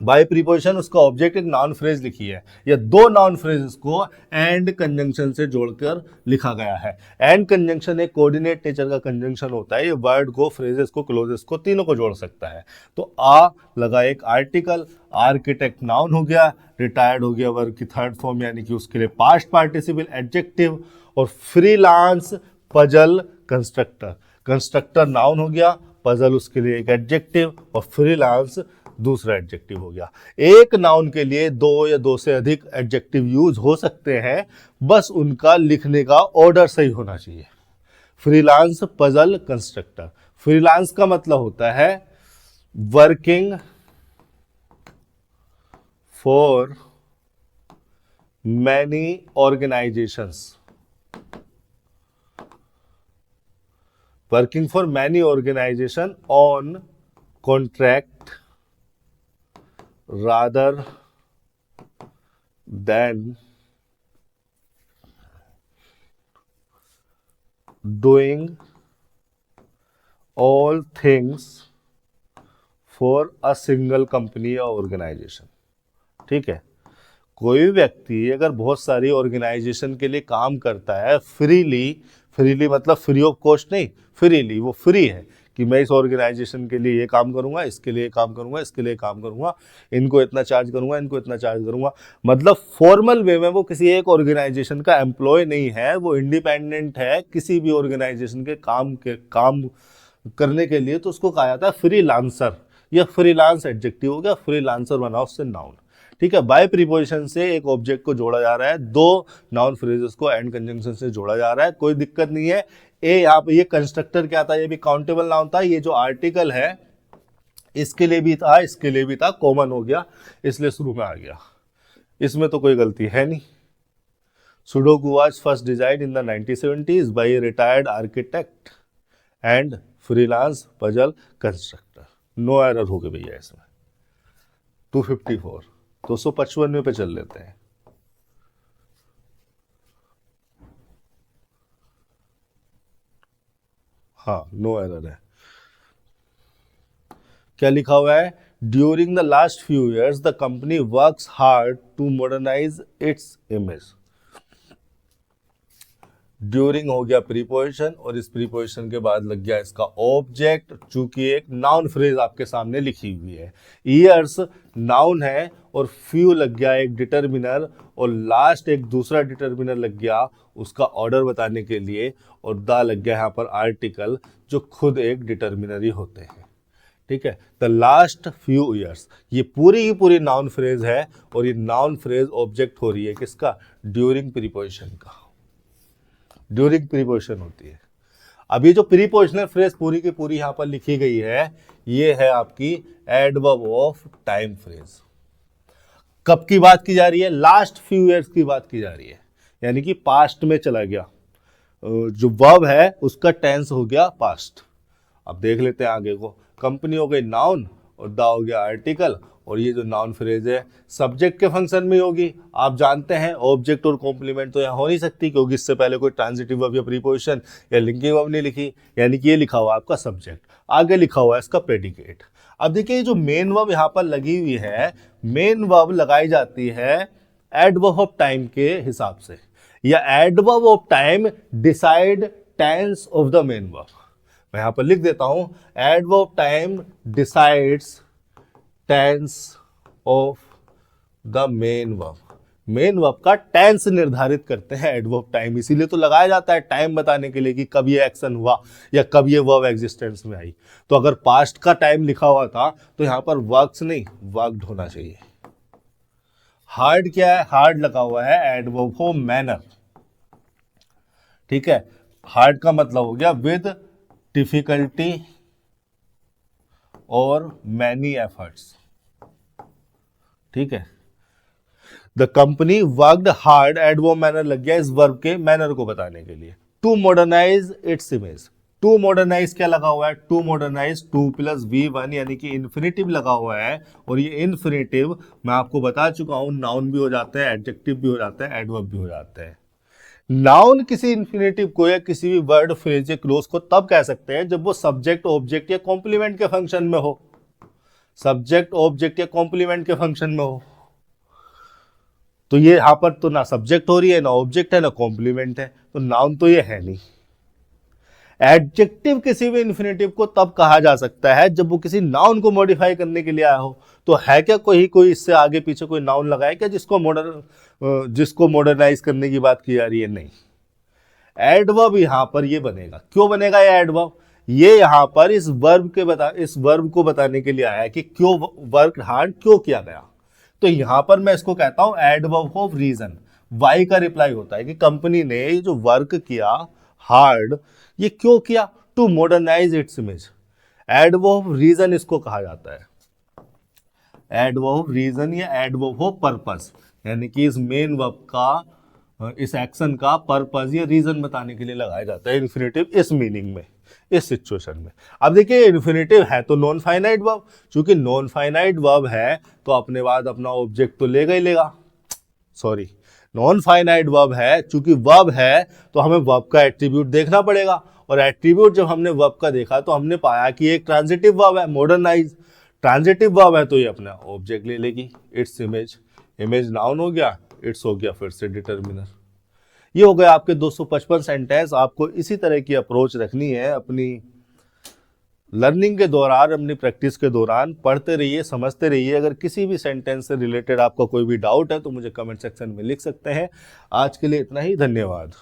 बाय प्रीपोजिशन उसका ऑब्जेक्ट एक नाउन फ्रेज लिखी है, या दो नाउन फ्रेजेस को एंड कंजंक्शन से जोड़कर लिखा गया है। एंड कंजंक्शन एक कोऑर्डिनेट नेचर का कंजंक्शन होता है, ये वर्ड को, फ्रेजेस को, क्लोजेस को, तीनों को जोड़ सकता है। तो आ लगा एक आर्टिकल, आर्किटेक्ट नाउन हो गया, रिटायर्ड हो गया वर्ब की थर्ड फॉर्म यानी कि उसके लिए पास्ट पार्टिसिपल एडजेक्टिव, और freelance puzzle constructor, constructor noun हो गया, पजल उसके लिए एक एडजेक्टिव, और फ्रीलांस दूसरा एडजेक्टिव हो गया। एक नाउन के लिए दो या दो से अधिक एडजेक्टिव यूज हो सकते हैं, बस उनका लिखने का ऑर्डर सही होना चाहिए। फ्रीलांस पजल कंस्ट्रक्टर, फ्रीलांस का मतलब होता है working for many organisations, working for many organisation on contract rather than doing all things for a single company or organization, ठीक है। कोई भी व्यक्ति अगर बहुत सारी ऑर्गेनाइजेशन के लिए काम करता है फ्रीली, फ्रीली मतलब फ्री ऑफ कॉस्ट नहीं, फ्रीली, वो फ्री है कि मैं इस ऑर्गेनाइजेशन के लिए ये काम करूंगा, इसके लिए काम करूंगा, इसके लिए काम करूंगा, इनको इतना चार्ज करूंगा, इनको इतना चार्ज करूंगा, मतलब फॉर्मल वे में वो किसी एक ऑर्गेनाइजेशन का एम्प्लॉय नहीं है, वो इंडिपेंडेंट है किसी भी ऑर्गेनाइजेशन के काम करने के लिए, तो उसको कहा जाता है फ्रीलांसर। या फ्रीलांस एडजेक्टिव हो गया, फ्रीलांसर बना उससे नाउन, ठीक है। बाय प्रीपोजिशन से एक ऑब्जेक्ट को जोड़ा जा रहा है, दो नाउन फ्रेजेस को एंड कंजंक्शन से जोड़ा जा रहा है, कोई दिक्कत नहीं है। ए यहाँ पे ये कंस्ट्रक्टर क्या था, ये भी काउंटेबल नाउन था, ये जो आर्टिकल है इसके लिए भी था, इसके लिए भी था, कॉमन हो गया इसलिए शुरू में आ गया, इसमें तो कोई गलती है नहीं। Sudoku was first design in the 1970s by a retired architect and freelance puzzle constructor. No error हो गई भैया इसमें। 254, 255 पे चल लेते हैं। हाँ नो एरर है। क्या लिखा हुआ है, during the last few years the company works hard to modernise its image. During हो गया प्रीपोजिशन, और इस प्रीपोजिशन के बाद लग गया इसका ऑब्जेक्ट, चूंकि एक नाउन फ्रेज आपके सामने लिखी हुई है। ईयर्स नाउन है, और फ्यू लग गया एक डिटर्मिनर, और लास्ट एक दूसरा डिटर्मिनर लग गया उसका ऑर्डर बताने के लिए, और द लग गया यहाँ पर आर्टिकल जो खुद एक डिटर्मिनर ही होते हैं, ठीक है, द लास्ट फ्यू ईयर्स, ये पूरी की पूरी नाउन फ्रेज है और ये नाउन फ्रेज ऑब्जेक्ट हो रही है किसका, ड्यूरिंग प्रीपोजिशन का, ड्यूरिंग प्रीपोजिशन होती है। अब ये जो प्रीपोजिशनल फ्रेज पूरी की पूरी यहां पर लिखी गई है, ये है आपकी एडवर्ब ऑफ टाइम फ्रेज। कब की बात की जा रही है, लास्ट फ्यू ईयर्स की बात की जा रही है, यानी कि पास्ट में चला गया, जो वर्ब है उसका टेंस हो गया पास्ट। अब देख लेते हैं आगे को, कंपनी हो गई नाउन और द हो गया आर्टिकल, और ये जो नाउन फ्रेज है सब्जेक्ट के फंक्शन में होगी। आप जानते हैं ऑब्जेक्ट और कॉम्प्लीमेंट तो यहाँ हो नहीं सकती, क्योंकि इससे पहले कोई ट्रांजिटिव वर्ब या प्रीपोजिशन या लिंकिंग वर्ब नहीं लिखी, यानी कि ये लिखा हुआ आपका सब्जेक्ट, आगे लिखा हुआ है इसका प्रेडिकेट। अब देखिए जो मेन वर्ब यहाँ पर लगी हुई है, मेन वर्ब लगाई जाती है एडवर्ब ऑफ टाइम के हिसाब से, या adverb of time decide tense of the main verb. मैं यहां पर लिख देता हूं, adverb of time decides tense of the main verb. Main verb का टेंस निर्धारित करते हैं एडवर्ब टाइम, इसीलिए तो लगाया जाता है टाइम बताने के लिए कि कब ये एक्शन हुआ या कब ये वर्ब एग्जिस्टेंस में आई। तो अगर पास्ट का टाइम लिखा हुआ था तो यहां पर वर्क्स नहीं वर्कड होना चाहिए। हार्ड क्या है, हार्ड लगा हुआ है एडवर्ब फॉर मैनर, ठीक है, हार्ड का मतलब हो गया विद डिफिकल्टी और मैनी एफर्ट्स, ठीक है। The company worked hard, adverb manner लग गया इस वर्ब के मैनर को बताने के लिए। To modernise its image, to modernise क्या लगा हुआ है, टू मॉडर्नाइज 2 + V1 यानी कि इन्फिनेटिव लगा हुआ है, और ये इन्फिनेटिव मैं आपको बता चुका हूं नाउन भी हो जाते हैं, एडजेक्टिव भी हो जाते हैं, एडवर्ब भी हो जाते हैं। नाउन किसी इन्फिनेटिव को या किसी भी वर्ड फ्रेज या क्लोज को तब कह सकते हैं जब वो सब्जेक्ट ऑब्जेक्ट या कॉम्प्लीमेंट के फंक्शन में हो, सब्जेक्ट ऑब्जेक्ट या कॉम्प्लीमेंट के फंक्शन में हो। तो ये यहां पर तो ना सब्जेक्ट हो रही है, ना ऑब्जेक्ट है, ना कॉम्प्लीमेंट है, तो नाउन तो ये है नहीं। एडजेक्टिव किसी भी इन्फिनेटिव को तब कहा जा सकता है जब वो किसी नाउन को मॉडिफाई करने के लिए आया हो। तो है क्या कोई इससे आगे पीछे कोई नाउन लगाए क्या जिसको मॉडर्नाइज करने की बात की जा रही है, नहीं। एडवर्ब यहां पर ये बनेगा, क्यों बनेगा ये एडवर्ब, ये यहां पर इस वर्ब को बताने के लिए आया है कि क्यों वर्क हार्ड क्यों किया गया। तो यहां पर मैं इसको कहता हूं एडवर्ब ऑफ रीजन। वाई का रिप्लाई होता है कि कंपनी ने ये जो वर्क किया हार्ड, ये क्यों किया, to modernise its image. Adverb of reason इसको कहा जाता है, एडवर्ब ऑफ रीजन या एडवर्ब ऑफ पर्पस, यानी कि इस मेन वर्ब का, इस एक्शन का पर्पस या रीजन बताने के लिए लगाया जाता है इन्फिनेटिव इस मीनिंग में, इस सिचुएशन में। अब देखिए इन्फिनेटिव है तो नॉन फाइनाइट वर्ब, चूंकि नॉन फाइनाइट वर्ब है तो अपने बाद अपना ऑब्जेक्ट तो लेगा ही लेगा, सॉरी नॉन फाइनाइट वर्ब है, चूंकि वर्ब है तो हमें वर्ब का एट्रीब्यूट देखना पड़ेगा, और एट्रीब्यूट जब हमने वर्ब का देखा तो हमने पाया कि एक ट्रांजिटिव वर्ब है, मॉडर्नाइज ट्रांजिटिव वर्ब है, तो ये अपना ऑब्जेक्ट ले लेगी, इट्स इमेज, इमेज नाउन हो गया, इट्स हो गया फिर से डिटर्मिनर। ये हो गए आपके 255 सेंटेंस। आपको इसी तरह की अप्रोच रखनी है अपनी लर्निंग के दौरान, अपनी प्रैक्टिस के दौरान। पढ़ते रहिए, समझते रहिए। अगर किसी भी सेंटेंस से रिलेटेड आपका कोई भी डाउट है तो मुझे कमेंट सेक्शन में लिख सकते हैं। आज के लिए इतना ही, धन्यवाद।